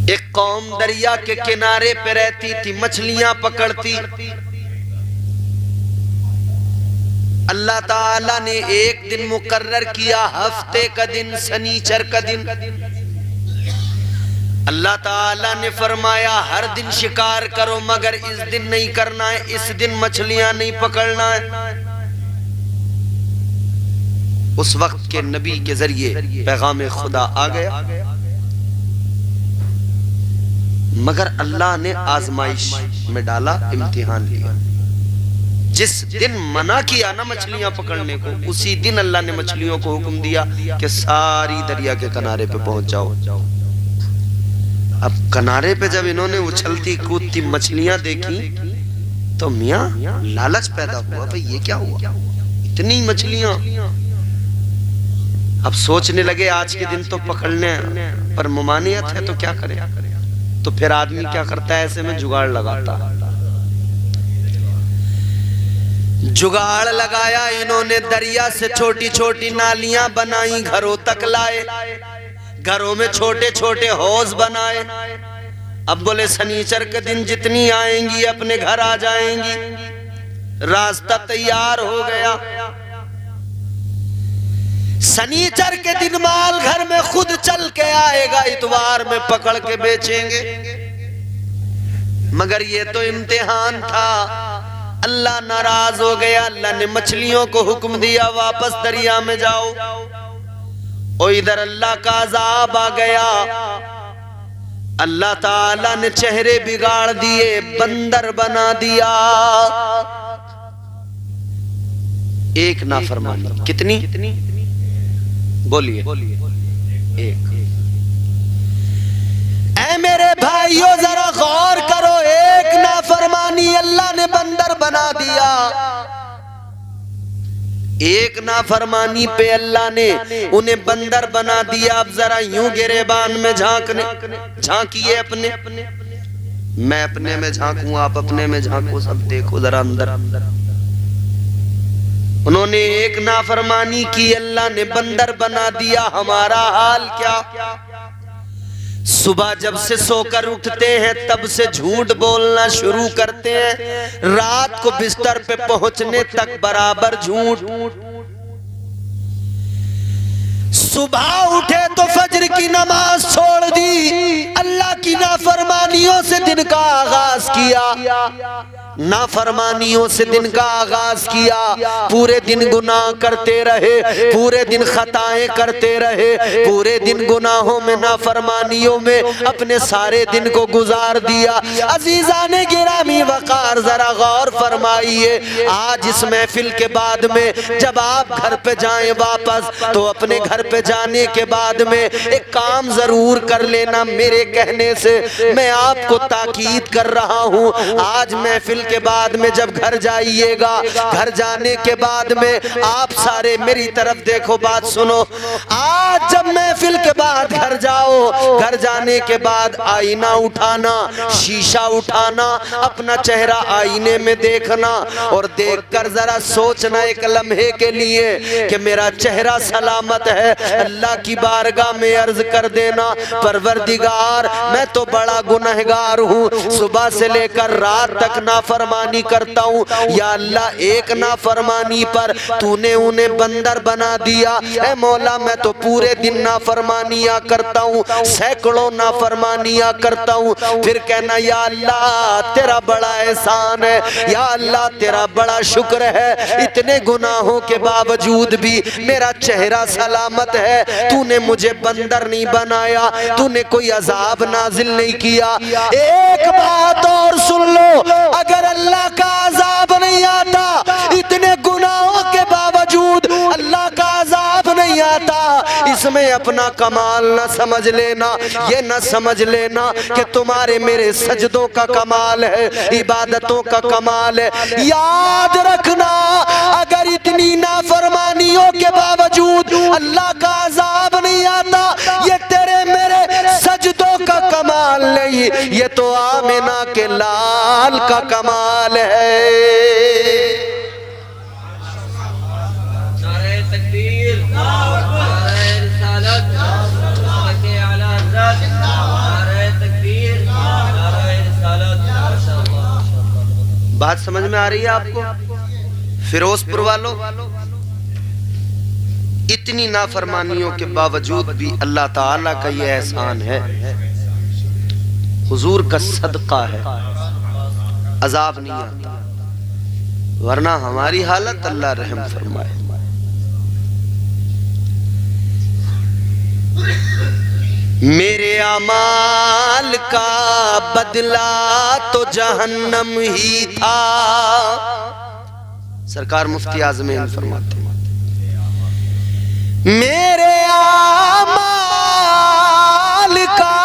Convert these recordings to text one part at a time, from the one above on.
एक कौम दरिया के किनारे पे रहती थी, मछलियां पकड़ती। अल्लाह ताला ने एक दिन मुकर्रर किया, हफ्ते का दिन, शनीचर का दिन। अल्लाह ताला ने फरमाया हर दिन शिकार करो मगर इस दिन नहीं करना है, इस दिन मछलियां नहीं पकड़ना है। उस वक्त के नबी के जरिए पैगाम खुदा आ गया, मगर अल्लाह ने आजमाइश में डाला, इम्तिहान लिया। जिस दिन मना किया ना मछलियां पकड़ने को, उसी दिन अल्लाह ने मछलियों को हुक्म दिया कि सारी दरिया के किनारे पे पहुंच जाओ। अब किनारे पे जब इन्होंने उछलती कूदती मछलियां देखी तो मियां लालच पैदा हुआ, भाई ये क्या हुआ, इतनी मछलियां। अब सोचने लगे आज के दिन तो पकड़ने पर ममानियत है तो क्या करें। तो फिर आदमी क्या करता है, ऐसे में जुगाड़ लगाता है। जुगाड़ लगाया इन्होंने, दरिया से छोटी छोटी नालियां बनाई, घरों तक लाए, घरों में छोटे छोटे हौज बनाए। अब बोले शनीचर के दिन जितनी आएंगी अपने घर आ जाएंगी। रास्ता तैयार हो गया। शनीचर के दिन माल घर में खुद चल के आएगा, इतवार में पकड़ के बेचेंगे। मगर ये तो इम्तिहान था। अल्लाह नाराज हो गया। अल्लाह ने मछलियों को हुक्म दिया वापस दरिया में जाओ। और इधर अल्लाह का अज़ाब आ गया। अल्लाह ताला ने चेहरे बिगाड़ दिए, बंदर बना दिया। एक नाफरमानी, कितनी बोलिए, एक। ऐ मेरे भाइयों जरा गौर करो, एक नाफरमानी अल्लाह ने बंदर बना दिया। एक नाफरमानी पे अल्लाह ने उन्हें बंदर बना दिया। अब जरा यूं गिरेबान में झांकिए अपने, मैं अपने में झांकूं, आप अपने में झांको, सब देखो जरा अंदर। उन्होंने एक नाफरमानी की, अल्लाह ने बंदर बना दिया। हमारा हाल क्या, सुबह जब से सोकर उठते हैं तब से झूठ बोलना शुरू करते हैं, रात को बिस्तर पे पहुंचने तक बराबर झूठ। सुबह उठे तो फजर की नमाज छोड़ दी, अल्लाह की नाफरमानियों से दिन का आगाज किया, नाफरमानियों से दिन का आगाज किया। पूरे दिन गुनाह करते रहे, पूरे दिन खताएं करते रहे, पूरे दिन गुनाहों में नाफरमानियों में अपने सारे दिन को गुजार दिया। अजीजाने गिरामी वकार जरा गौर फरमाइए, आज इस महफिल के बाद में जब आप घर पे जाएं वापस, तो अपने घर पे जाने के बाद में एक काम जरूर कर लेना। मेरे कहने से मैं आपको ताकीद कर रहा हूँ, आज महफिल के बाद में जब घर जाइएगा, घर जाने के बाद में आप सारे मेरी तरफ देखो, बात सुनो। आज जब महफिल के बाद घर जाओ, घर जाने के बाद आईना उठाना, शीशा उठाना, अपना चेहरा आईने में देखना और देखकर जरा सोचना एक लम्हे के लिए कि मेरा चेहरा सलामत है। अल्लाह की बारगाह में अर्ज कर देना, परवरदिगार मैं तो बड़ा गुनहगार हूँ, सुबह से लेकर रात तक नाफरमानी करता हूँ। या अल्लाह एक नाफरमानी पर तूने उन्हें बंदर बना दिया। ऐ मौला मैं तो पूरे दिन नाफरमानियाँ करता हूँ, सैकड़ों नाफरमानियाँ करता हूँ। फिर कहना या अल्लाह तेरा बड़ा एहसान है, या अल्लाह तेरा बड़ा शुक्र है, इतने गुनाहों के बावजूद भी मेरा चेहरा सलामत है। तूने मुझे बंदर नहीं बनाया, तूने कोई अजाब नाजिल नहीं किया। एक बात और सुन लो, अगर अल्लाह का अजाब नहीं आता, इतने गुनाहों के बावजूद अल्लाह का अजाब नहीं आता, इसमें अपना कमाल न समझ लेना, ये न समझ लेना कि तुम्हारे मेरे सजदों का कमाल है, इबादतों का कमाल है। याद रखना, अगर इतनी नाफरमानियों के बावजूद अल्लाह का अजाब नहीं आता, ये तेरे मेरे सजदों का कमाल नहीं, ये तो आमिना के लाल का कमाल है। नारे तकबीर, नारे रिसालत, नारे तकबीर। बात समझ में आ रही है आपको? फिरोजपुर वालों, इतनी नाफरमानियों के बावजूद भी अल्लाह ताला का ये एहसान है, हुजूर का सदका है, अजाब नहीं आता। वरना हमारी हालत अल्लाह रहम फरमाए। मेरे अमाल का बदला तो जहन्नम ही था। सरकार मुफ्ती आज़म हिंद फरमाते हैं, मेरे अमाल का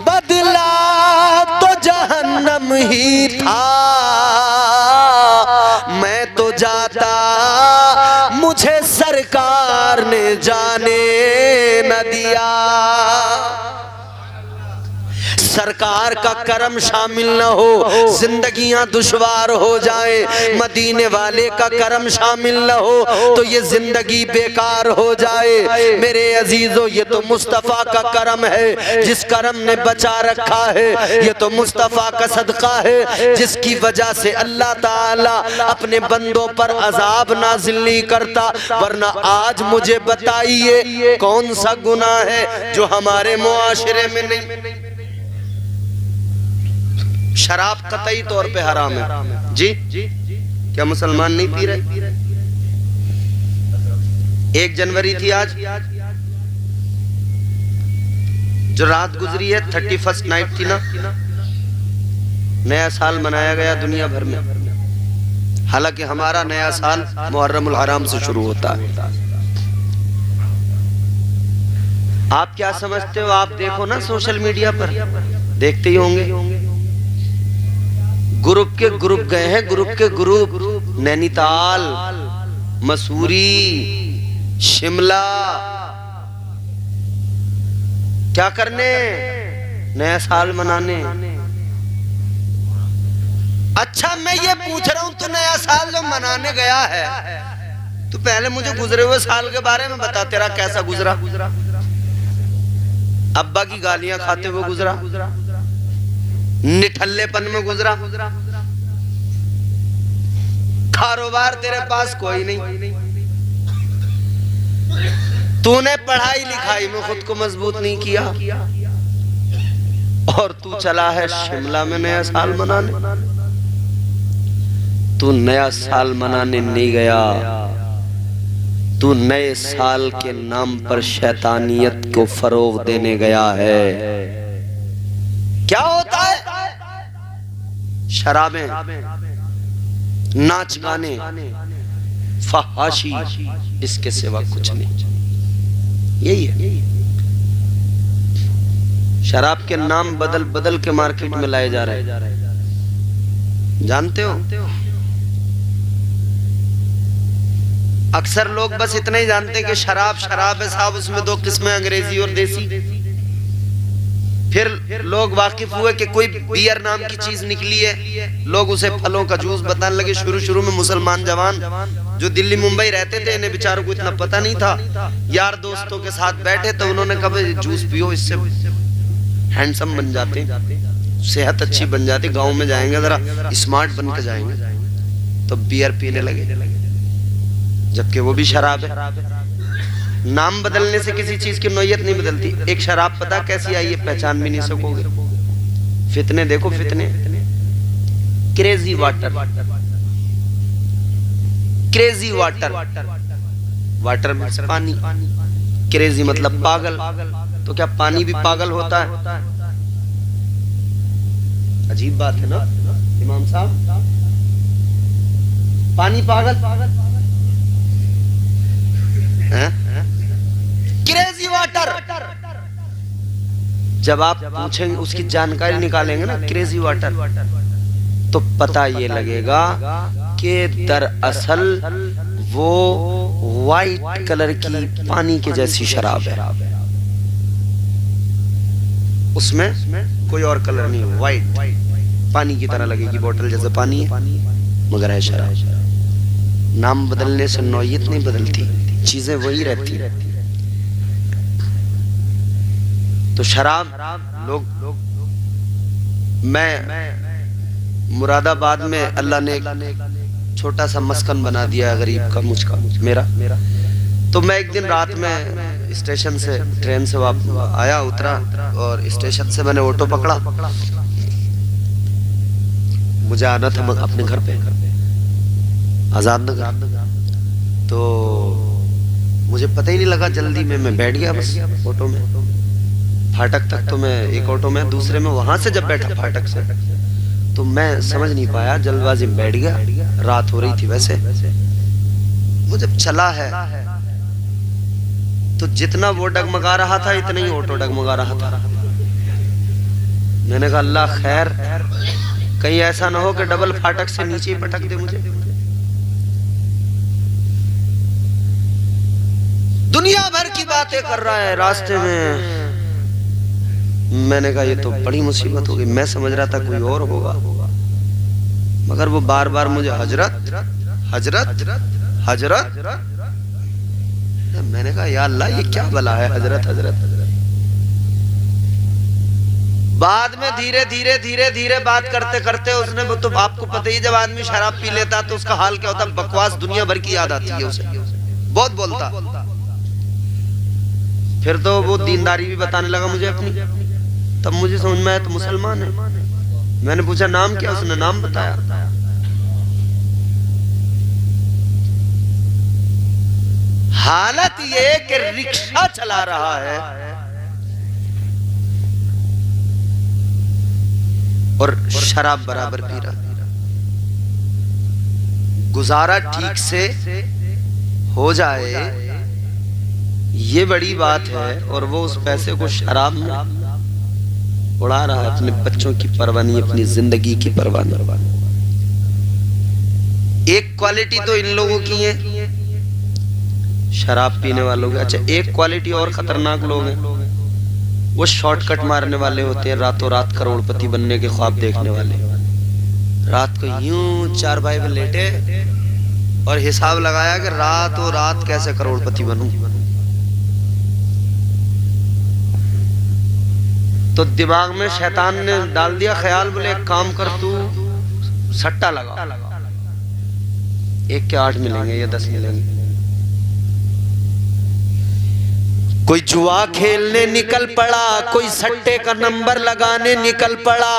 बदला तो जहन्नम ही था। मैं तो जाता मुझे सरकार ने जाने न दिया। सरकार का करम शामिल न हो, जिंदगियां दुश्वार हो जाए। मदीने वाले का करम शामिल न हो तो ये जिंदगी बेकार हो जाए। मेरे अजीजों, ये तो मुस्तफ़ा का करम है जिस करम ने बचा रखा है। ये तो मुस्तफ़ा का सदका है जिसकी वजह से अल्लाह ताला अपने बंदों पर अजाब नाजिल नहीं करता। वरना आज मुझे बताइए कौन सा गुनाह है जो हमारे मुआशरे में नहीं? शराब कतई तौर पे हराम है जी। क्या मुसलमान नहीं पी रहे? 1 जनवरी थी आज, जो रात गुजरी है 31st नाइट थी ना, नया साल मनाया गया दुनिया भर में। हालांकि हमारा नया साल मुहर्रमुल हराम से शुरू होता है। आप क्या समझते हो? आप देखो ना सोशल मीडिया पर, देखते ही होंगे, ग्रुप के ग्रुप गए हैं, ग्रुप के ग्रुप नैनीताल, मसूरी, शिमला। क्या करने? नया साल मनाने। अच्छा, मैं ये पूछ रहा हूं, तू नया साल जो मनाने गया है, तो पहले मुझे गुजरे हुए साल के बारे में बता, तेरा कैसा गुजरा? अब्बा की गालियां खाते हुए गुजरा? निठल्लेपन में गुजरा? कारोबार तेरे पास कोई नहीं? तूने पढ़ाई लिखाई में खुद को मजबूत नहीं किया और तू चला है शिमला में नया साल मनाने। तू नया साल मनाने नहीं गया, तू नए साल के नाम पर शैतानियत को फरोग देने गया है। क्या होता है? शराबें, नाच गाने, फहाशी, इसके सिवा कुछ नहीं। यही है। शराब के नाम बदल बदल के मार्केट में लाए जा रहे हैं, जानते हो? अक्सर लोग बस इतना ही जानते हैं कि शराब शराब है साहब, उसमें 2 किस्में, अंग्रेजी और देसी। फिर लोग वाकिफ हुए कि कोई बियर नाम की चीज निकली है, लोग उसे फलों का जूस बताने लगे। शुरू में मुसलमान जवान जो दिल्ली मुंबई रहते थे, इन्हें बेचारों को इतना पता नहीं था। यार दोस्तों के साथ बैठे तो उन्होंने कहा जूस पियो, इससे हैंडसम बन जाते, सेहत अच्छी बन जाती, गाँव में जाएंगे जरा स्मार्ट बन के जाएंगे। तो बियर पीने लगे, जबकि वो भी शराब है। नाम बदलने से किसी चीज की नौयत नहीं बदलती। एक शराब पता कैसी आई है, पहचान भी नहीं सकोगे। फितने देखो, फितने। Crazy water, crazy water, water में पानी, क्रेजी मतलब पागल। तो क्या पानी भी पागल होता है? अजीब बात है ना इमाम साहब, पानी पागल है? Crazy water. जब आप पूछेंगे, उसकी जानकारी निकालेंगे ना क्रेजी वाटर, तो पता ये लगेगा कि दरअसल वो वाइट कलर की पानी के जैसी शराब है। उसमें कोई और कलर नहीं, वाइट पानी की तरह लगेगी, बोतल जैसे पानी है मगर है शराब। नाम बदलने से नौयत नहीं बदलती, चीजें वही रहती। तो शराब लोग, मैं मुरादाबाद में अल्लाह ने एक छोटा सा मस्कन बना दिया है गरीब का, मुझका, मेरा। तो मैं एक दिन रात में स्टेशन से, ट्रेन से वापस आया, उतरा और स्टेशन से मैंने ऑटो पकड़ा। मुझे आना था अपने घर पे, आजाद नगर। तो मुझे पता ही नहीं लगा, जल्दी में मैं बैठ गया बस ऑटो में। फाटक तक तो मैं एक ऑटो में, दूसरे में वहां से जब बैठा फाटक से, तो मैं समझ नहीं पाया, जल्दबाजी में बैठ गया। रात हो रही थी वैसे। वो जब चला है तो जितना वो डगमगा रहा था इतना ही ऑटो डगमगा रहा था। मैंने कहा अल्लाह खैर, कहीं ऐसा ना हो कि डबल फाटक से नीचे ही पटक दे मुझे। दुनिया भर की बातें कर रहा है रास्ते में। मैंने कहा ये तो बड़ी मुसीबत होगी। मैं समझ रहा था कोई और होगा, मगर वो बार बार मुझे हजरत हजरत हजरत। मैंने कहा या अल्लाह ये क्या भला है हजरत हजरत। बाद में धीरे धीरे धीरे धीरे बात करते करते उसने, तो आपको पता ही, जब आदमी शराब पी लेता तो उसका हाल क्या होता, बकवास दुनिया भर की याद आती है उसे, बहुत बोलता। फिर तो वो दीनदारी भी बताने लगा मुझे अपनी। तब मुझे समझ में आया तो मुसलमान है। मैंने पूछा नाम क्या, उसने नाम बताया। हालत ये कि रिक्शा चला रहा है और शराब बराबर पी रहा। गुजारा ठीक से हो जाए ये बड़ी बात है, और वो उस पैसे को शराब में उड़ा रहा है। अपने बच्चों की परवाह नहीं, अपनी जिंदगी की परवाह नहीं। एक क्वालिटी तो इन लोगों की है, शराब पीने वालों की। अच्छा, एक क्वालिटी और खतरनाक लोग हैं, वो शॉर्टकट मारने वाले होते हैं, रातों रात करोड़पति बनने के ख्वाब देखने वाले। रात को यूं चारपाई पे लेटे और हिसाब लगाया कि रातों रात कैसे करोड़पति बनूं। तो दिमाग में शैतान ने डाल दिया ख्याल, बोले एक काम कर, तू सट्टा लगा, 1 के 8 मिलेंगे या 10 मिलेंगे। कोई जुआ खेलने निकल पड़ा, कोई सट्टे का नंबर लगाने निकल पड़ा।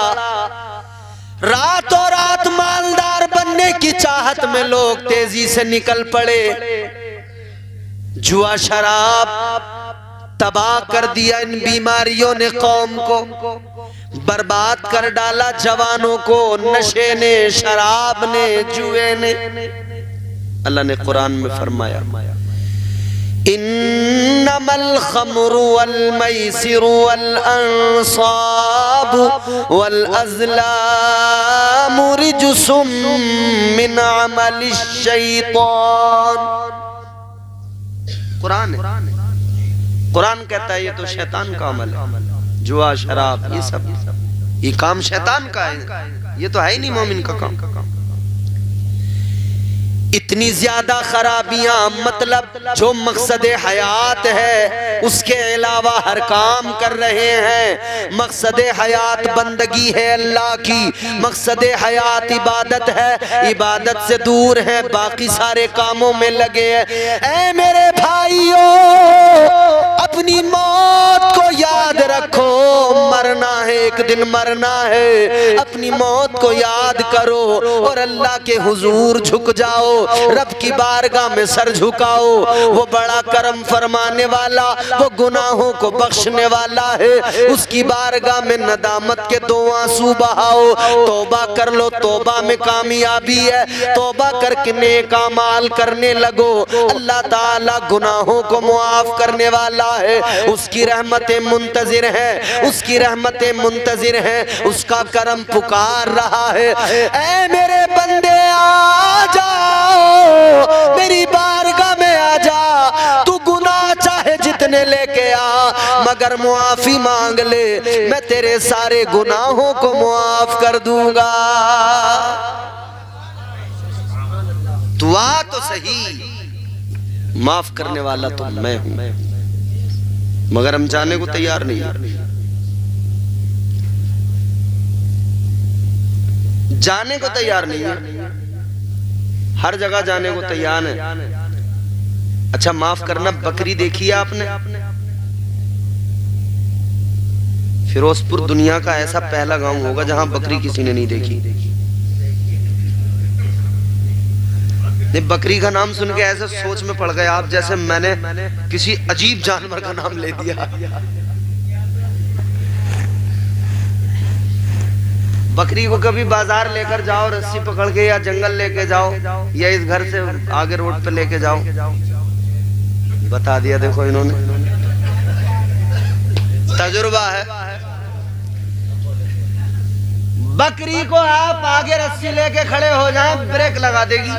रातों रात मालदार बनने की चाहत में लोग तेजी से निकल पड़े। जुआ शराब तबाह कर दिया इन बीमारियों ने, कौम को बर्बाद कर डाला, जवानों को नशे ने, शराब ने, जुए ने। अल्लाह ने कुरान में फरमाया, इन्नमल खम्रु वल मैसिरु वल अंसाब वल अज़लामु रिज्सुम मिन अमलिश शैतान। कुरान कहता है ये तो शैतान का अमल है। जुआ शराब ये सब, ये काम शैतान का है, ये तो है ही नहीं मोमिन का काम। इतनी ज्यादा खराबियां, मतलब जो मकसद हयात है उसके अलावा हर काम कर रहे हैं। मकसद हयात बंदगी है अल्लाह की, मकसद हयात इबादत है, इबादत से दूर है, बाकी सारे कामों में लगे हैं। ऐ मेरे भाइयों, अपनी मौत को याद रखो, मरना है, एक दिन मरना है। अपनी मौत को याद करो और अल्लाह के हुजूर झुक जाओ, रब की बारगाह में सर झुकाओ। वो बड़ा करम फरमाने वाला, वो गुनाहों को बख्शने वाला है। उसकी बारगाह में नदामत के 2 आंसू बहाओ, तौबा कर लो, तौबा में कामयाबी है। तौबा करके नेक अमाल करने लगो, अल्लाह ताला गुनाहों को मुआफ करने वाला है। उसकी रहमतें मुंतजिर हैं, उसकी रहमतें मुंतजिर हैं, उसका करम पुकार रहा है। ऐ मेरे बंदे आ जाओ, मेरी बारगाह में आ जा। तू गुनाह चाहे जितने लेके आ, मगर मुआफी मांग ले, मैं तेरे सारे गुनाहों को मुआफ कर दूंगा। दुआ तो सही, माफ करने वाला तो मैं हूं, मगर हम जाने को तैयार नहीं। जाने को तैयार नहीं है, हर जगह जाने को तैयार है। अच्छा माफ करना, बकरी देखी है आपने? फिरोजपुर दुनिया का ऐसा पहला गांव होगा जहां बकरी किसी ने नहीं देखी। बकरी का नाम सुन के ऐसे सोच में पड़ गए आप, जैसे मैंने किसी अजीब जानवर का नाम ले दिया। बकरी को कभी बाजार लेकर जाओ, रस्सी पकड़ के, या जंगल लेके जाओ, या इस घर से आगे रोड पे लेके जाओ। बता दिया, देखो इन्होंने, तजुर्बा है। बकरी को आप आगे रस्सी लेके खड़े हो जाएं, ब्रेक लगा देगी।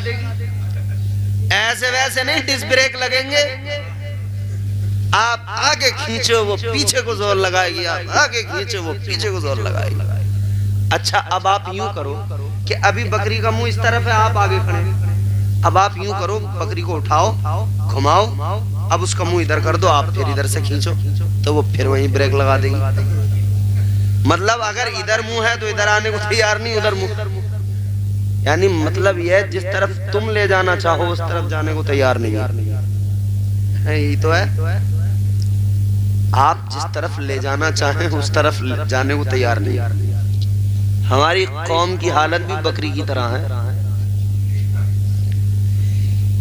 ऐसे वैसे नहीं डिस्क ब्रेक लगेंगे, आप आगे खींचो वो पीछे को जोर लगाएगी, आप आगे खींचो वो पीछे को जोर लगाएगी। अच्छा अब आप यूं करो कि अभी बकरी का मुंह इस तरफ है, आप आगे खड़े, अब आप यूं करो, बकरी को उठाओ, घुमाओ, अब उसका मुंह इधर कर दो, आप फिर इधर से खींचो, तो वो फिर वहीं ब्रेक लगा देगी। मतलब अगर इधर मुंह है तो इधर आने को तैयार नहीं, उधर मुंह, यानी मतलब यह जिस तरफ तुम ले जाना चाहो उस तरफ जाने को तैयार नहीं है। यही तो है, आप जिस तरफ ले जाना चाहें उस तरफ जाने को तैयार नहीं। हमारी कौम की हालत भी बकरी की तरह है।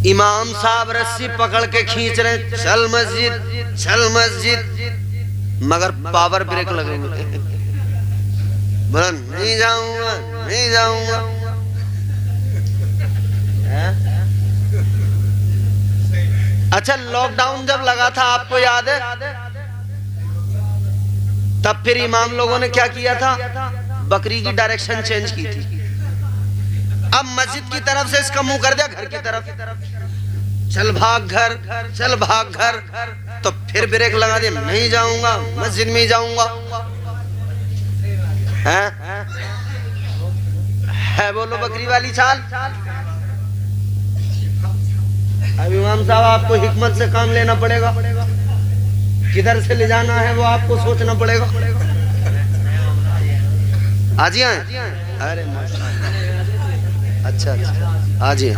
इमाम साहब रस्सी पकड़ के खींच रहे, चल मस्जिद, चल मस्जिद, मगर पावर ब्रेक लगेंगे, बोला नहीं जाऊंगा, नहीं जाऊंगा। अच्छा लॉकडाउन जब लगा था आपको याद है, तब फिर इमाम लोगों ने क्या किया था, बकरी की डायरेक्शन चेंज की थी। अब मस्जिद की तरफ से इसका मुंह कर दिया घर की तरफ, चल भाग घर, चल भाग घर, तो फिर ब्रेक लगा दिया, नहीं जाऊंगा, मस्जिद में ही जाऊंगा। है बोलो बकरी वाली चाल। अब इमाम साहब आपको हिकमत से काम लेना पड़ेगा, किधर से ले जाना है वो आपको सोचना पड़ेगा। आज ही आए? अरे माशाअल्लाह, अच्छा अच्छा, आज ही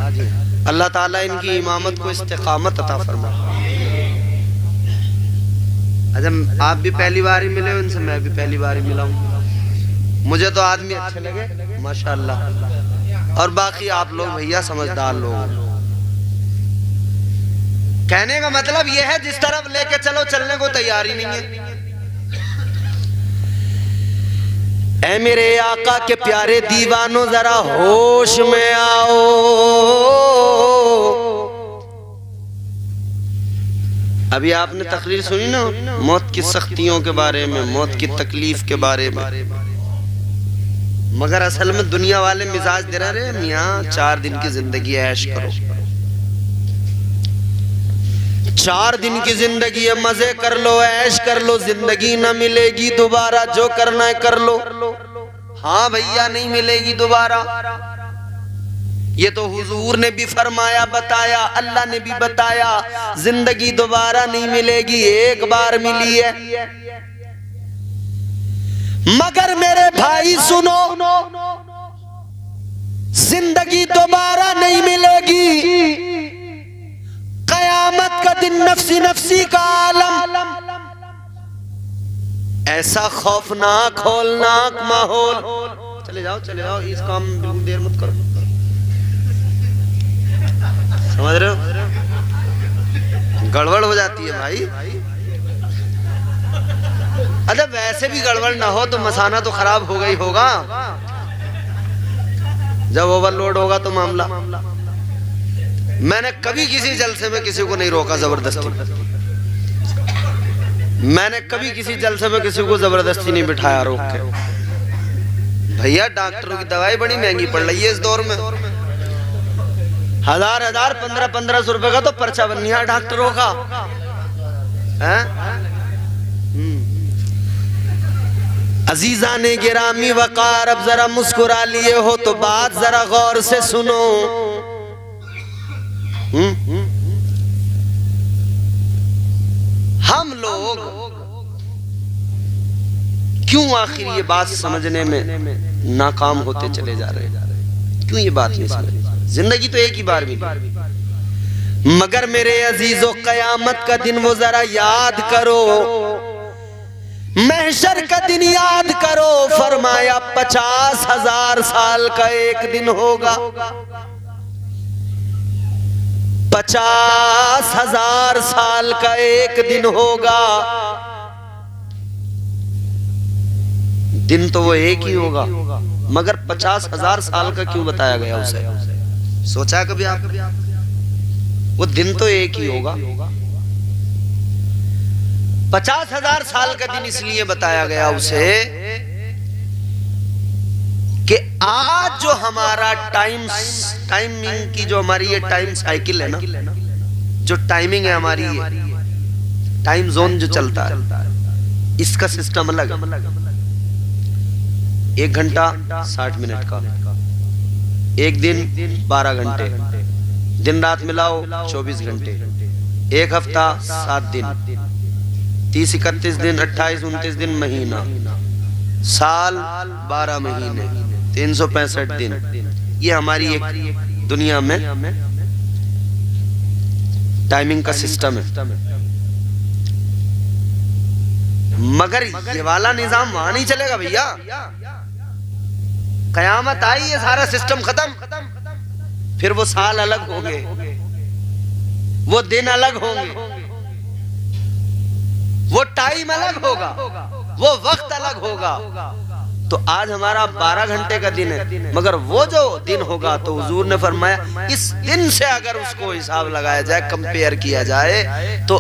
अल्लाह ताला इनकी इमामत को इस्तिकामत अता फरमाए। अच्छा आप भी पहली बार ही मिले उनसे, मैं भी पहली बार ही मिला हूँ। मुझे तो आदमी अच्छे लगे माशाअल्लाह, और बाकी आप लोग भैया समझदार लोग। कहने का मतलब यह है जिस तरफ लेके चलो चलने को तैयार ही नहीं है। ऐ मेरे आका के प्यारे दीवानों जरा होश में आओ। अभी आपने तकरीर सुनी ना मौत की सख्तियों के बारे में, मौत की तकलीफ के बारे में, मगर असल में दुनिया वाले मिजाज दे रहे मियाँ 4 दिन की जिंदगी ऐश करो, 4 दिन की जिंदगी है, मजे कर लो, ऐश कर लो, जिंदगी न मिलेगी दोबारा, जो करना है कर लो। हाँ भैया नहीं मिलेगी दोबारा, ये तो हुजूर ने भी फरमाया, बताया, अल्लाह ने भी बताया, जिंदगी दोबारा नहीं मिलेगी, एक बार मिली है। मगर मेरे भाई सुनो, जिंदगी दोबारा नहीं मिलेगी, कयामत का दिन नफ्सी नफ्सी का आलम, ऐसा खौफनाक होलनाक माहौल। चले जाओ चले जाओ, इस काम में बिल्कुल देर मत करो, समझ रहे हो, गड़बड़ हो जाती है भाई। अच्छा वैसे भी गड़बड़ ना हो तो मसाना तो खराब होगा ही होगा, जब ओवरलोड होगा तो मामला। मैंने कभी किसी जलसे में किसी को नहीं रोका जबरदस्ती, मैंने कभी किसी जलसे में किसी को जबरदस्ती नहीं बिठाया रोक के। भैया डॉक्टरों की दवाई बड़ी महंगी पड़ रही है इस दौर में, 1000 1500 रुपए का तो पर्चा बन गया डॉक्टरों का। अजीजा ने गिरामी वकार, अब जरा मुस्कुरा लिए हो तो बात जरा गौर से सुनो। हम लोग क्यों आखिर ये बात समझने में नाकाम होते चले जा रहे हैं? क्यों ये बात नहीं समझ? जिंदगी तो एक ही बार मिली। मगर मेरे अजीजों, कयामत का दिन वो जरा याद करो, महशर का दिन याद करो। फरमाया 50,000 साल का एक दिन होगा। 50,000 साल का एक दिन होगा। दिन तो वो एक ही होगा, मगर 50,000 साल का क्यों बताया गया उसे? सोचा कभी आप? वो दिन तो एक ही होगा। 50,000 साल का दिन इसलिए बताया गया उसे कि आज जो हमारा टाइमिंग की जो हमारी ये टाइम साइकिल है ना, जो टाइमिंग है हमारी, ये टाइम जोन जो चलता है, इसका सिस्टम अलग है। 1 घंटा 60 मिनट का, एक दिन 12 घंटे, दिन रात मिलाओ 24 घंटे, एक हफ्ता 7 दिन, 30 31 दिन, 28 29 दिन, महीना, साल 12 महीने, 365 दिन। ये हमारी एक दुनिया में टाइमिंग का सिस्टम है। मगर ये वाला निजाम वहां नहीं चलेगा भैया। कयामत आई, ये सारा सिस्टम खत्म। फिर वो साल अलग होंगे, वो दिन अलग होंगे, वो टाइम अलग होगा, वो वक्त अलग होगा। तो आज हमारा 12 घंटे का दिन है, मगर वो जो दिन होगा तो हुजूर ने फरमाया इस दिन से अगर उसको हिसाब लगाया जाए, कंपेयर किया जाए, तो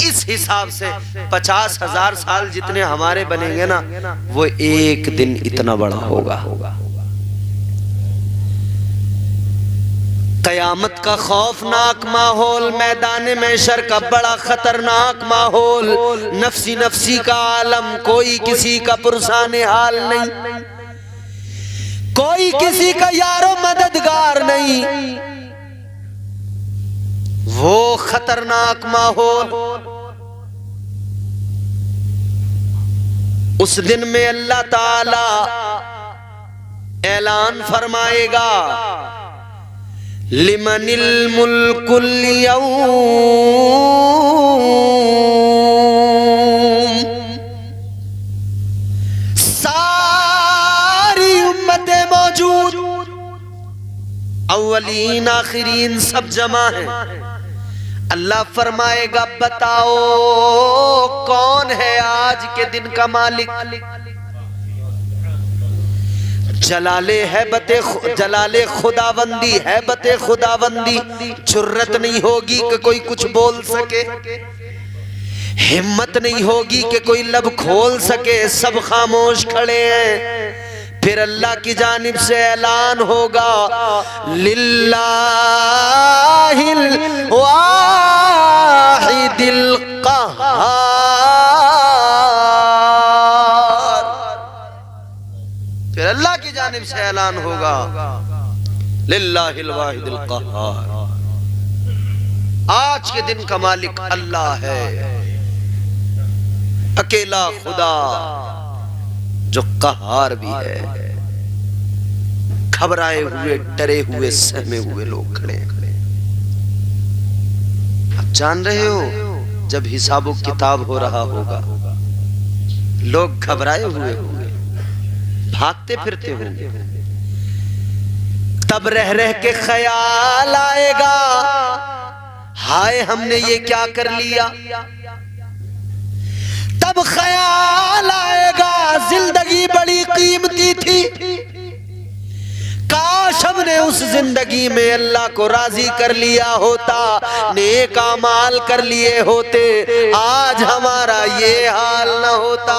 इस हिसाब से 50,000 साल जितने हमारे बनेंगे ना, वो एक दिन इतना बड़ा होगा। कयामत का खौफनाक माहौल, मैदान महशर का बड़ा खतरनाक माहौल, नफसी नफसी का आलम, कोई किसी का पुरसाने हाल नहीं, कोई किसी का यारो मददगार नहीं। वो खतरनाक माहौल, उस दिन में अल्लाह ताला ऐलान फरमाएगा, लिमनिल मुल्कुल यौम, सारी उम्मतें मौजूद, अव्वलीन आखिरीन सब जमा है। अल्लाह फरमाएगा, बताओ कौन है आज के दिन का मालिक? जलाले खुदाबंदी, हैबते खुदाबंदी, जुर्रत नहीं होगी कि कोई कुछ बोल सके, हिम्मत नहीं होगी कि कोई लब खोल सके, सब खामोश खड़े हैं। फिर अल्लाह की जानिब से ऐलान होगा, लिल्लाहिल वाहिदिल क़हार। फिर अल्लाह की जानिब से ऐलान होगा, लिल्लाहिल वाहिदिल क़हार, आज के दिन का मालिक अल्लाह है, अकेला खुदा जो कहार भी है। घबराए हुए, डरे हुए, सहमे हुए लोग खड़े खड़े। आप जान रहे हो, जब हिसाब किताब हो रहा होगा, लोग घबराए हुए होंगे, भागते फिरते होंगे, तब रह रह के ख्याल आएगा, हाय हमने ये क्या कर लिया। तब ख्याल आएगा, जिंदगी बड़ी कीमती थी, काश हमने उस जिंदगी में अल्लाह को राजी कर लिया होता, नेक अमाल कर लिए होते, आज हमारा ये हाल न होता।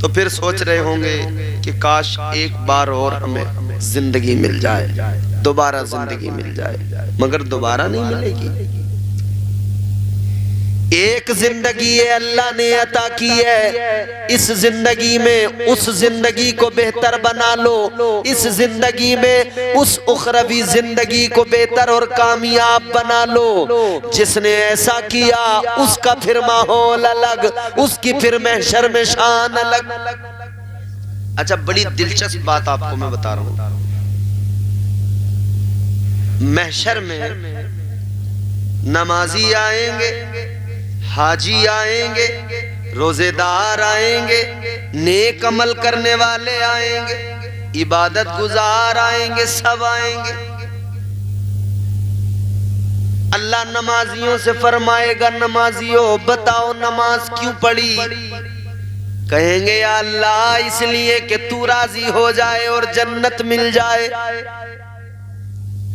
तो फिर सोच रहे होंगे कि काश एक बार और हमें जिंदगी मिल जाए, दोबारा जिंदगी मिल जाए, मगर दोबारा नहीं मिलेगी। एक जिंदगी ये अल्लाह ने अता की है, इस जिंदगी में उस जिंदगी को बेहतर बना लो, इस जिंदगी में उस उखरवी जिंदगी को बेहतर और कामयाब बना लो। जिसने ऐसा किया उसका फिर माहौल अलग, उसकी फिर महशर में शान अलग। अच्छा, बड़ी दिलचस्प बात आपको मैं बता रहा हूं। महशर में नमाजी आएंगे, हाजी आएंगे, रोजेदार आएंगे, नेक अमल करने वाले आएंगे, इबादत गुजार आएंगे, सब आएंगे। अल्लाह नमाजियों से फरमाएगा, नमाजियों बताओ नमाज क्यों पढ़ी? कहेंगे या अल्लाह इसलिए कि तू राजी हो जाए और जन्नत मिल जाए।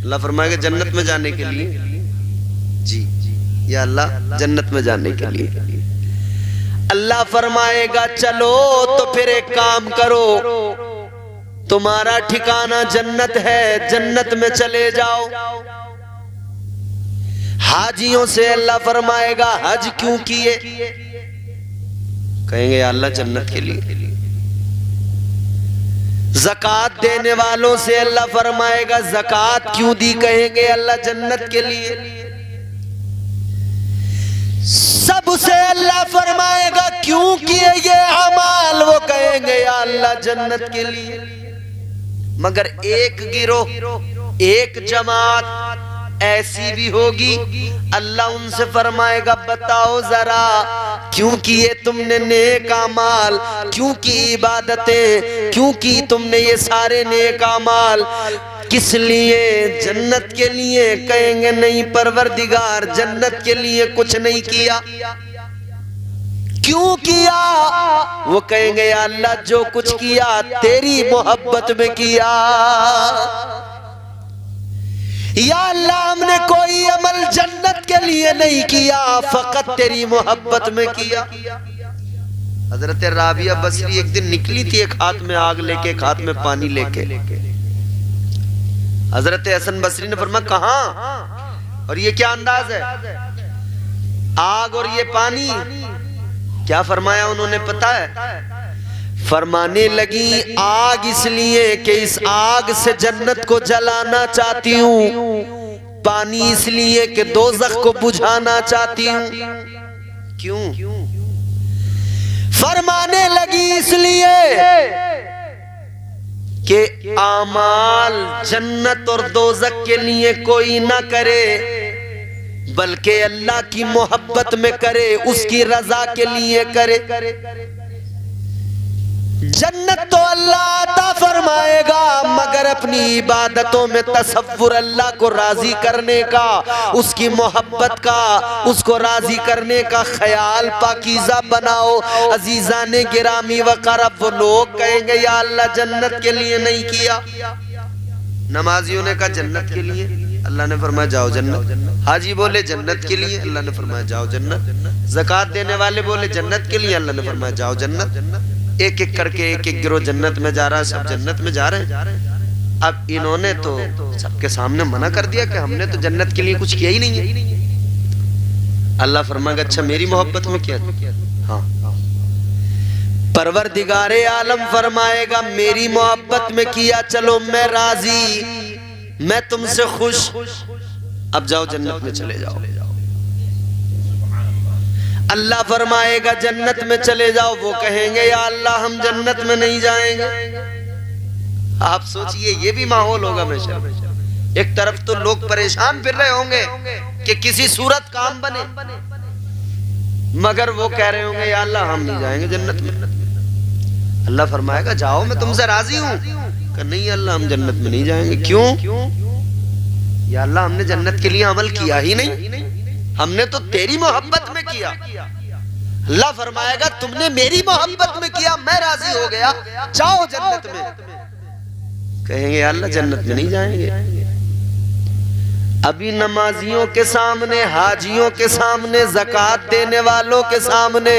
अल्लाह फरमाएगा जन्नत में जाने के लिए? जी, या अल्लाह जन्नत में जाने के लिए। अल्लाह फरमाएगा चलो तो फिर एक काम करो, तुम्हारा ठिकाना जन्नत है, जन्नत में चले जाओ। हाजियों से अल्लाह फरमाएगा हज क्यों किए? कहेंगे या अल्लाह जन्नत के लिए। ज़कात देने वालों से अल्लाह फरमाएगा ज़कात क्यों दी? कहेंगे अल्लाह जन्नत के लिए। सबसे अल्लाह फरमाएगा क्यों किए ये अमाल? वो कहेंगे या अल्लाह जन्नत के लिए। मगर एक गिरोह, एक जमात ऐसी भी होगी, अल्लाह उनसे फरमाएगा बताओ जरा क्यों किए तुमने नेक अमाल, क्यों की इबादतें, क्यों की तुमने ये सारे नेक अमाल? किस लिए? जन्नत के लिए। कहेंगे नहीं परवरदिगार जन्नत के लिए कुछ नहीं किया। क्यों किया? वो कहेंगे या अल्लाह जो कुछ किया तेरी मोहब्बत में किया। या अल्लाह हमने कोई अमल जन्नत के लिए नहीं किया, फकत तेरी मोहब्बत में किया। हजरत राबिया बसरी एक दिन निकली थी, एक हाथ में आग लेके, एक हाथ में पानी लेके। हजरत हसन बसरी ने फरमाया कहां? और ये क्या अंदाज है, आग और ये पानी? क्या फरमाया उन्होंने पता है? फरमाने लगी आग इसलिए कि इस आग से जन्नत को जलाना चाहती हूँ, पानी इसलिए कि दोज़ख को बुझाना चाहती हूँ। क्यों? फरमाने लगी इसलिए कि आमाल जन्नत और दोज़ख के लिए कोई ना करे, बल्कि अल्लाह की मोहब्बत में करे, उसकी रजा के लिए करे। जन्नत तो अल्लाह अता फरमाएगा, मगर अपनी इबादतों में तसव्वुर अल्लाह को राजी करने का, उसकी मोहब्बत का, उसको राजी करने का ख्याल पाकीज़ा बनाओ। अजीज़ाने गिरामी वक़ार, वो लोग कहेंगे या अल्लाह जन्नत के लिए नहीं किया। नमाजियों ने कहा जन्नत के लिए, अल्लाह ने फरमाया जाओ जन्नत। हाजी बोले जन्नत के लिए, अल्लाह ने फरमाया जाओ जन्नत। ज़कात देने वाले बोले जन्नत के लिए, अल्लाह ने फरमाया जाओ जन्नत। एक एक करके एक एक गिरोह जन्नत में जा रहा है, सब जन्नत में जा रहे हैं। अब इन्होंने तो सबके सामने मना कर दिया कि हमने तो जन्नत के लिए कुछ किया ही नहीं है। अल्लाह फरमाएगा अच्छा मेरी मोहब्बत में किया? हाँ। परवरदिगारे आलम फरमाएगा मेरी मोहब्बत में किया, चलो मैं राजी, मैं तुमसे खुश, अब जाओ जन्नत में चले जाओ। अल्लाह फरमाएगा जन्नत में चले जाओ। वो कहेंगे या अल्लाह हम जन्नत में नहीं जाएंगे। आप सोचिए ये भी माहौल होगा महशर में। एक तरफ तो लोग परेशान फिर रहे होंगे कि किसी सूरत काम बने, मगर वो कह रहे होंगे या अल्लाह हम नहीं जाएंगे जन्नत में। अल्लाह फरमाएगा जाओ मैं तुमसे राजी हूं। नहीं अल्लाह हम जन्नत में नहीं जाएंगे। क्यों? या अल्लाह हमने जन्नत के लिए अमल किया ही नहीं, हमने तो तेरी मोहब्बत में किया। अल्लाह फरमाएगा तुमने मेरी मोहब्बत में किया, मैं राजी हो गया, जाओ जन्नत में। कहेंगे अल्लाह जन्नत में नहीं जाएंगे। अभी नमाजियों के सामने, हाजियों के सामने, ज़कात देने वालों के सामने,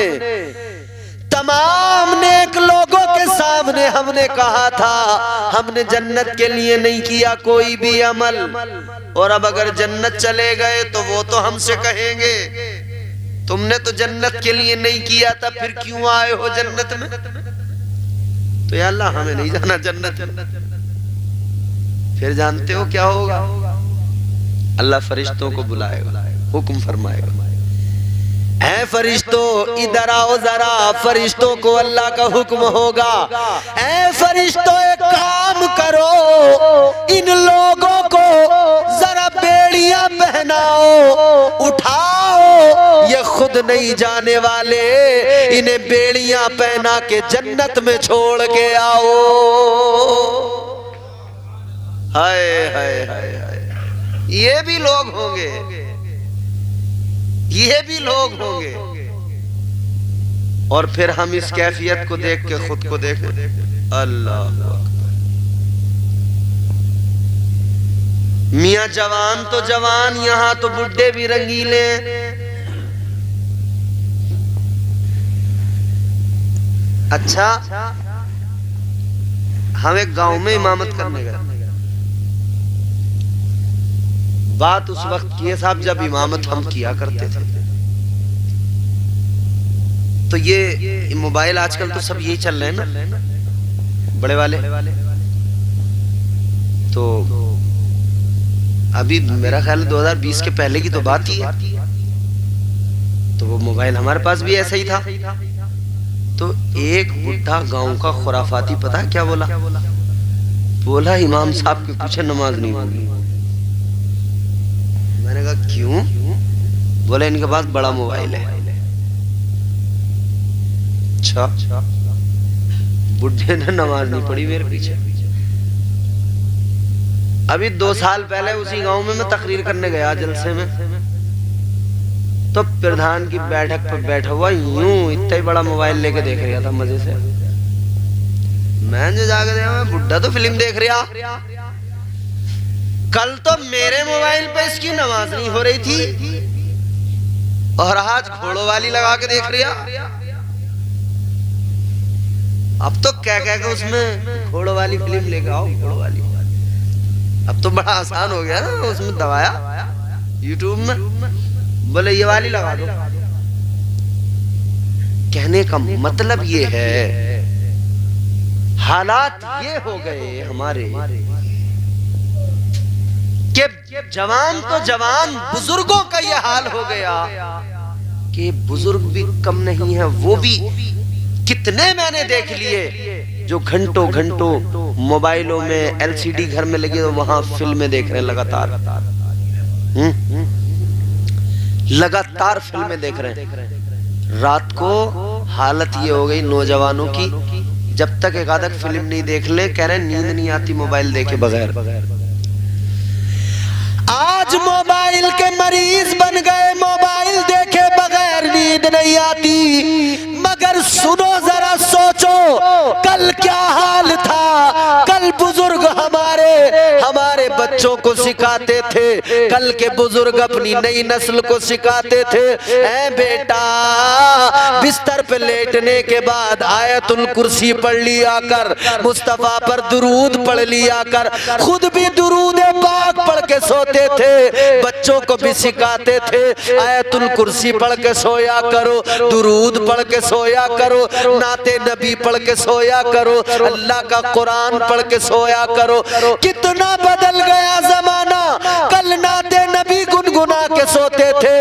तमाम नेक लोगों के सामने हमने कहा था हमने जन्नत के लिए नहीं किया कोई भी अमल, और अब अगर जन्नत चले गए तो वो तो हमसे कहेंगे तुमने तो जन्नत के लिए नहीं किया था, फिर क्यों आए हो जन्नत में? तो या अल्लाह हमें नहीं जाना जन्नत। फिर जानते हो क्या होगा? अल्लाह फरिश्तों को बुलाएगा, हुक्म फरमाएगा, ऐ फरिश्तों इधर आओ जरा। फरिश्तों को अल्लाह का हुक्म होगा, ऐ फरिश्तों एक काम करो, इन लोगों को जरा बेड़ियां पहनाओ, उठाओ, ये खुद नहीं जाने वाले, इन्हें बेड़ियां पहना के जन्नत में छोड़ के आओ। हाय हाय हाय हाय, ये भी लोग होंगे, ये भी लोग होंगे। और फिर हम इस कैफियत को देख के खुद को देखें, अल्लाह मियां जवान तो जवान, यहां तो बुड्ढे भी रंगीले। अच्छा, हम एक गांव में इमामत करने गए। बात उस वक्त की है साहब जब इमामत हम किया करते थे। तो ये मोबाइल आजकल तो सब यही चल रहे हैं ना, बड़े वाले। तो अभी मेरा ख्याल 2020 के पहले की तो बात ही है। तो वो मोबाइल हमारे पास भी ऐसा ही था। तो एक बुढ़ा गांव का खुराफाती पता है क्या बोला? बोला इमाम साहब के पीछे नमाज नहीं होगी। मैंने कहा क्यों? बोले इनके पास बड़ा मोबाइल है। अच्छा, बुढ़े ने नमाज नहीं पढ़ी मेरे पीछे। अभी 2 साल पहले उसी गांव में मैं तकरीर करने गया जलसे में, तो प्रधान की बैठक पर बैठा हुआ यूं इतना ही बड़ा मोबाइल लेके देख रहा था मजे से। मैं जो जाकर देखा, मैं बुढ़ा तो फिल्म देख रहा। कल तो मेरे मोबाइल पे इसकी नमाज नहीं हो रही थी और आज घोड़ों वाली लगा के देख रहा। अब तो क्या क्या उसमें घोड़ों वाली फिल्म लेके आओ, घोड़ों वाली। अब तो बड़ा आसान हो गया ना, उसमें दबाया यूट्यूब में, बोले ये वाली लगा दो। कहने का मतलब ये है, हालात ये हो गए हमारे कि जवान तो जवान, बुजुर्गों का ये हाल हो गया कि बुजुर्ग भी कम नहीं है। वो भी कितने मैंने देख लिए जो घंटों घंटों मोबाइलों में एलसीडी घर में लगी, तो वहां फिल्में देख रहे हैं लगातार। लगातार फिल्में देख रहे हैं। रात को हालत ये हो गई नौजवानों की, जब तक एक आध फिल्म नहीं देख ले, कह रहे नींद नहीं आती मोबाइल देखे बगैर। आज मोबाइल के मरीज बन गए, मोबाइल देखे बगैर नींद नहीं आती। मगर सुनो जरा, सोचो कल क्या हाल था। कल बुजुर्ग हमारे बच्चों को सिखाते थे, कल के बुजुर्ग अपनी नई नस्ल को सिखाते थे, ऐ बेटा बिस्तर पे लेटने के बाद आयतुल कुर्सी पढ़ लिया कर, मुस्तफा पर दुरूद पढ़ लिया कर। खुद भी दुरूद पाक पढ़ के सोते थे, बच्चों को भी सिखाते थे, आयतुल कुर्सी पढ़ के सोया करो, दुरूद पढ़ के सोया करो, नाते नबी पढ़ के सोया करो, अल्लाह का कुरान पढ़ के सोया करो। कितना बदल गया जमाना। कल नाते नबी गुनगुना के सोते थे,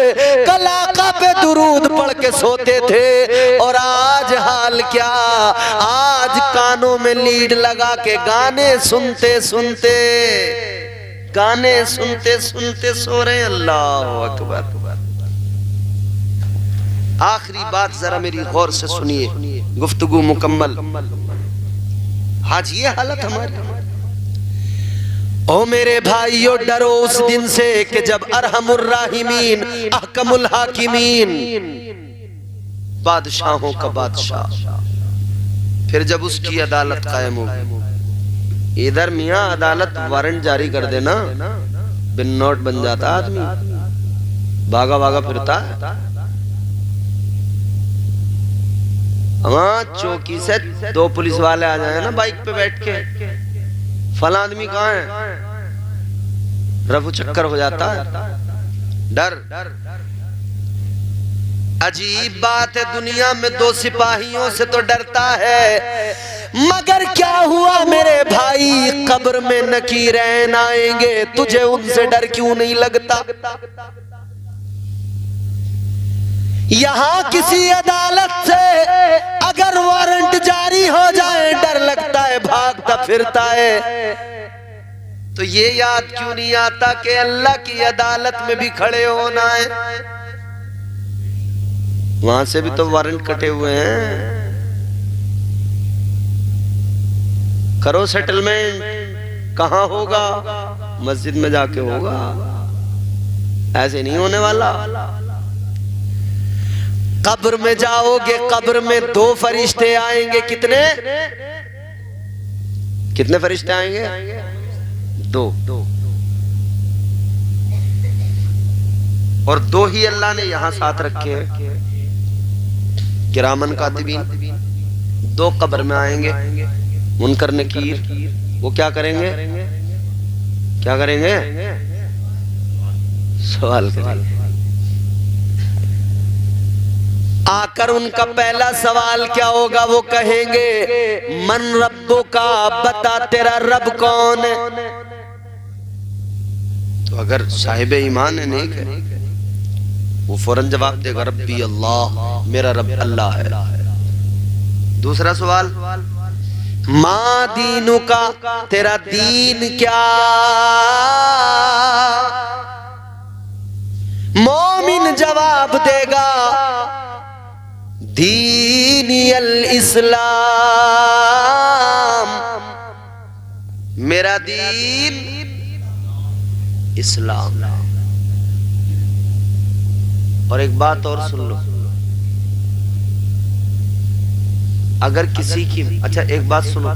कल आका पे दुरूद पढ़ के सोते थे, और आज हाल क्या? आज कानों में लीड लगा के गाने सुनते सुनते सो रहे हैं। अल्लाह अकबर। आखिरी बात जरा मेरी गौर से सुनिए, गुफ्तगू मुकम्मल। आज ये हालत हमारी। ओ मेरे भाइयों, डरो उस दिन से कि जब अरहमुर राहिमीन अहकमुल हाकिमीन, बादशाहों का बादशाह, फिर जब उसकी अदालत कायम होगी। इधर मियां अदालत वारंट जारी कर देना, बिन नोट बन जाता आदमी, भागा भागा फिरता है। वहां चौकी से 2 पुलिस वाले आ जाए ना बाइक पे बैठ के, फला आदमी कहाँ है, रफू चक्कर हो जाता है। डर अजीब बात है, दुनिया में दो सिपाहियों से तो डरता है, मगर क्या हुआ मेरे भाई, कब्र में नकीरैन आएंगे, तुझे उनसे डर क्यों नहीं लगता? यहां किसी अदालत से अगर वारंट जारी हो जाए डर लगता है, भागता फिरता है। तो ये याद क्यों नहीं आता कि अल्लाह की अदालत में भी खड़े होना है? वहां से भी तो वारंट कटे हुए हैं। करो सेटलमेंट, कहां होगा? मस्जिद में जाके होगा, ऐसे नहीं होने वाला। कब्र में जाओगे, कब्र में दो फरिश्ते आएंगे। कितने कितने फरिश्ते आएंगे? दो। और दो ही अल्लाह ने यहां साथ रखे हैं, किरामन कातिबीन। दो कब्र में आएंगे, मुनकर नकीर। वो क्या करेंगे? क्या करेंगे? सवाल करेंगे। आकर उनका पहला सवाल क्या होगा? वो कहेंगे मन रब्बो का, बता तेरा रब कौन है? तो अगर साहिब ईमान है, नेक है, वो फौरन जवाब देगा रब्बी अल्लाह, मेरा रब अल्लाह है। दूसरा सवाल माँ दीनु का, तेरा दीन क्या? मोमिन जवाब देगा दीनी अल इस्लाम, मेरा दीन इस्लाम। और एक बात और सुन लो, अगर किसी की, अच्छा एक बात सुनो,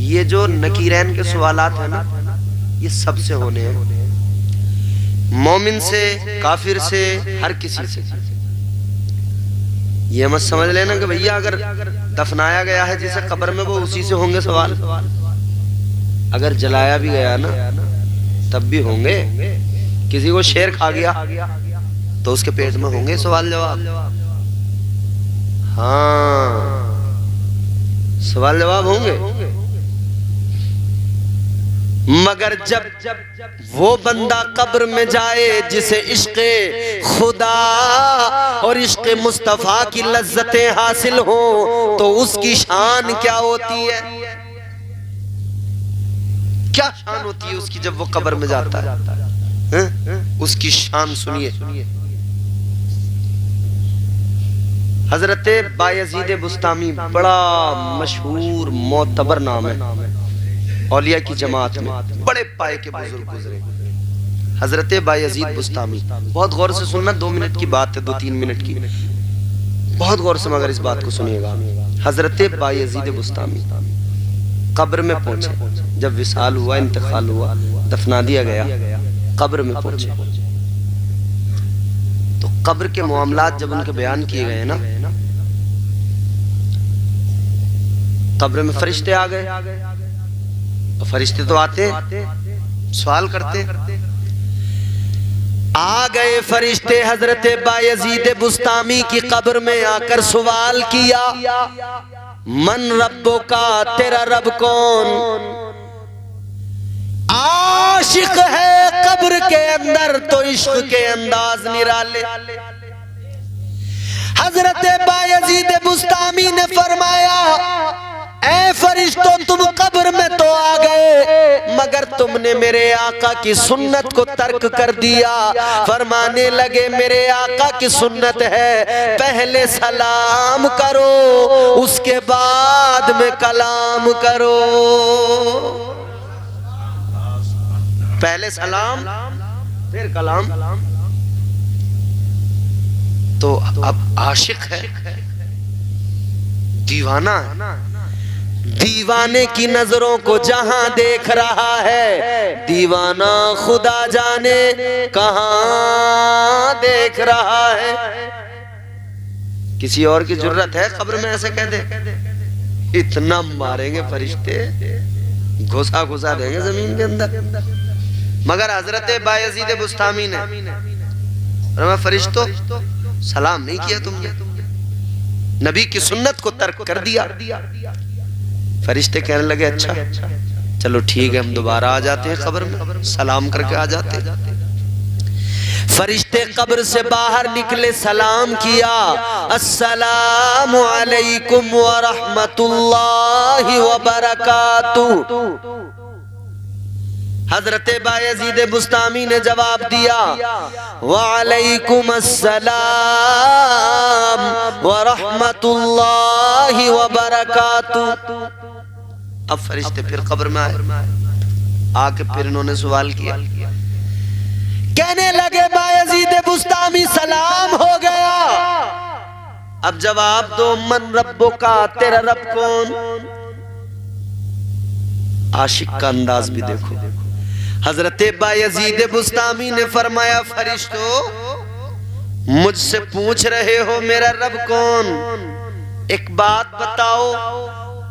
ये जो नकीरैन के सवालात है ना, ये सबसे होने हैं, मोमिन से, काफिर से, हर किसी से। ये मत समझ लेना कि भैया अगर दफनाया गया है जिसे कब्र में, वो उसी से होंगे सवाल। अगर जलाया भी गया ना तब भी होंगे। किसी को शेर खा गया तो उसके पेट में होंगे सवाल जवाब। हाँ, सवाल जवाब होंगे। मगर जब वो बंदा कब्र में जाए जिसे इश्क़े खुदा और इश्क़े मुस्तफ़ा की लज्जतें हासिल हो, तो उसकी शान क्या होती है? क्या शान होती है उसकी जब वो कब्र में जाता है? उसकी शान सुनिए। हजरत बायजीद बुस्तामी बड़ा मशहूर मोतबर नाम है, औलिया की जमात में बड़े पाए के बुजुर्ग गुजरे। हजरत बायजीद बुस्तामी, बहुत गौर से सुनना, 2 मिनट की बात है, 2-3 मिनट की, बहुत गौर से मगर इस बात को सुनिएगा। हजरत बायजीद बुस्तामी कब्र में पहुंचे, जब विसाल हुआ, इंतकाल हुआ, दफना दिया गया, कब्र में पहुंचे तो कब्र के मामलात जब उनके बयान किए गए ना, कब्र में फरिश्ते आ गए। फरिश्ते तो आते सवाल करते, आ गए फरिश्ते हजरत बायजीद बुस्तामी की कब्र में आकर सवाल किया, मन रब्बो का, तेरा रब कौन? आशिक है कब्र के अंदर तो इश्क के अंदाज निराले। हजरत बायजीद बुस्तामी ने फरमाया, ऐ फरिश्तों, तुम कब्र में तो आ गए, मगर तुमने मेरे आका की सुन्नत को तर्क कर दिया। फरमाने लगे, मेरे आका की सुन्नत है पहले सलाम करो, उसके बाद में कलाम करो। पहले सलाम फिर कलाम। तो अब आशिक है, दीवाना है, दीवाने की नजरों को जहां देख रहा है, दीवाना खुदा जाने कहां देख रहा है। किसी और की जरूरत है कब्र में ऐसे कह दे? इतना मारेंगे फरिश्ते, घुसा घुसा देंगे जमीन के अंदर। मगर हजरत बायजीद बुस्तामी ने फरिश्तों, सलाम नहीं किया तुमने, नबी की सुन्नत को तर्क कर दिया। फरिश्ते कहने लगे अच्छा चलो ठीक है, हम दोबारा आ जाते हैं कब्र में, सलाम करके आ जाते हैं। फरिश्ते कब्र से बाहर निकले, सलाम किया, अस्सलामु अलैकुम व रहमतुल्लाहि व बरकातुहू। हजरत बायजीद बुस्तामी ने जवाब दिया, वालेकुम अस्सलाम व रहमतुल्लाहि व बरकातुहू। अब फरिश्ते फिर कब्र में आए, आके फिर इन्होंने सवाल किया, कहने लगे बायजीद बुस्तामी सलाम हो गया, अब जवाब दो, मन रब्बो का, तेरा रब कौन? आशिक का अंदाज भी देखो। हजरत बायजीद बुस्तामी ने फरमाया, फरिश्तों मुझसे पूछ रहे हो मेरा रब कौन? एक बात बताओ,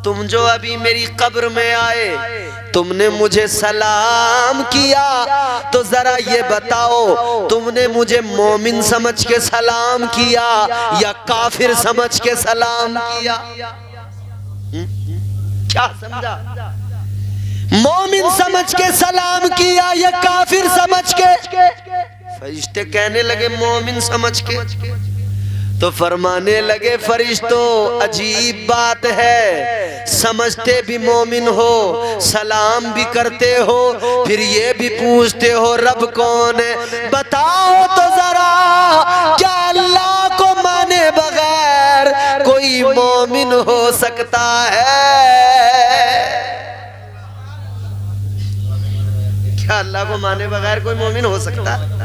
तुम जो अभी मेरी कब्र में आए, तुमने मुझे सलाम किया, तो जरा ये बताओ, तुमने मुझे मोमिन समझ के सलाम किया या काफिर समझ के सलाम किया? क्या समझा? मोमिन समझ के सलाम किया या काफिर समझ के? फरिश्ते कहने लगे मोमिन समझ के। तो फरमाने लगे, फरिश्तों अजीब बात है, समझते भी मोमिन हो, सलाम भी करते हो, फिर ये भी पूछते हो रब कौन है? बताओ तो जरा, क्या अल्लाह को माने बगैर कोई मोमिन हो सकता है? क्या अल्लाह को माने बगैर कोई मोमिन हो सकता है?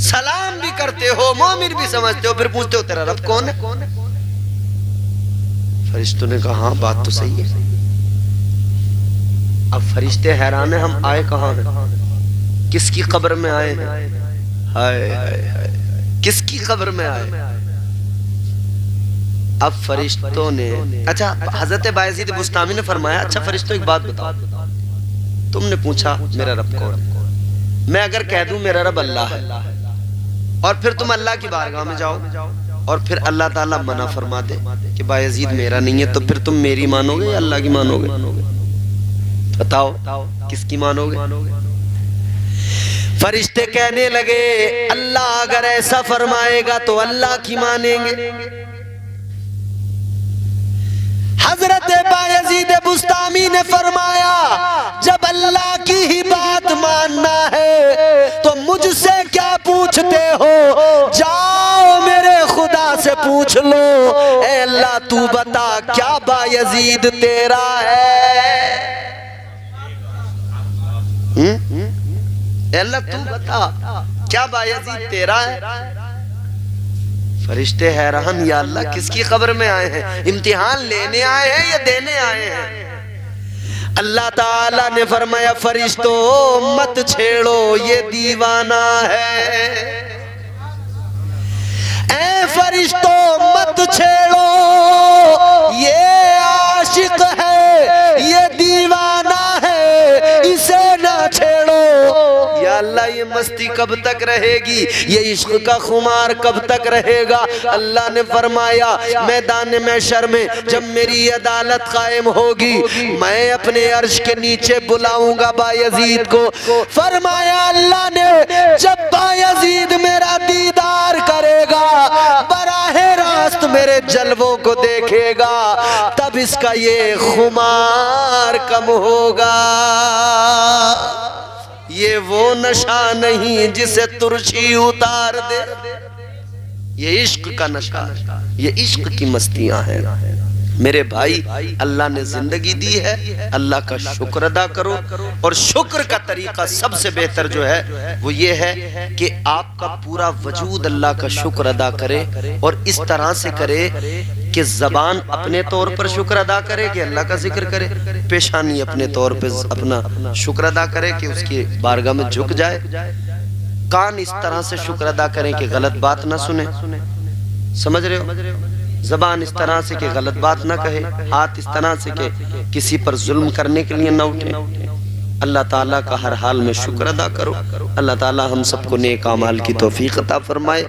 सलाम भी करते हो, मोमिन भी समझते हो, फिर पूछते हो तेरा रब कौन है? फरिश्तों ने कहा हाँ बात तो सही है। अब फरिश्ते हैरान है, हम आए कहाँ हैं? किसकी कब्र में आए हैं? हाय हाय हाय, किसकी कब्र में आए? अब फरिश्तों ने, अच्छा हजरत बायजीद बुस्तामी ने फरमाया, अच्छा फरिश्तों एक बात बताओ, तुमने पूछा मेरा रब कौन? मैं अगर कह दूं मेरा रब अल्लाह है, और फिर तुम अल्लाह की बारगाह में जाओ और फिर अल्लाह ताला मना फरमा दे कि बायजीद मेरा नहीं है, तो फिर तुम मेरी मानोगे या अल्लाह की मानोगे? बताओ किसकी मानोगे? फरिश्ते कहने लगे, अल्लाह अगर ऐसा फरमाएगा तो अल्लाह की मानेंगे। हजरत बायजीद बुस्तामी ने फरमाया, जब अल्लाह की ही बात मानना है तो मुझसे क्या पूछते हो? जाओ मेरे खुदा से पूछ लो, ए अल्लाह तू बता क्या बायजीद तेरा है? अल्लाह तू बता क्या बायजीद तेरा है? फरिश्ते हैरान, या अल्लाह किसकी कब्र में आए हैं? इम्तिहान लेने आए हैं या देने आए हैं? अल्लाह ताला ने फरमाया, फरिश्तों मत छेड़ो, ये दीवाना है। ऐ फरिश्तों मत छेड़ो, ये आशिक है, ये दीवाना है, इसे ना छेड़ो। या अल्लाह ये मस्ती कब तक रहेगी? ये इश्क का खुमार कब तक रहेगा? अल्लाह ने फरमाया, मैदान महशर में जब मेरी अदालत कायम होगी, मैं अपने अर्श के नीचे बुलाऊंगा बायजीद को। फरमाया अल्लाह ने, जब बायजीद मेरा दीदार करेगा, बराहे रास्त मेरे जलवों को देखेगा, तब इसका ये खुमार कम होगा। ये वो नशा नहीं जिसे तुरशी उतार दे, ये इश्क का नशा, ये इश्क की मस्तियां हैं। मेरे भाई, अल्लाह ने जिंदगी दी है, अल्लाह का शुक्र अदा करो। और शुक्र का तरीका सबसे बेहतर जो है वो ये है कि आपका पूरा वजूद अल्लाह का शुक्र अदा करे, और इस तरह से करे कि जबान अपने तौर पर शुक्र अदा करे कि अल्लाह का जिक्र करे, पेशानी अपने तौर पर अपना शुक्र अदा करे कि उसकी बारगाह में झुक जाए, कान इस तरह से शुक्र अदा करें कि गलत बात ना सुने, समझ रहे हो? जबान इस तरह से कि गलत बात ना कहे, हाथ इस तरह से कि किसी पर जुल्म करने के लिए ना उठे। अल्लाह ताला का हर हाल में शुक्र अदा करो। अल्लाह ताला हम सबको नेक अमाल की तौफीक अता फरमाए।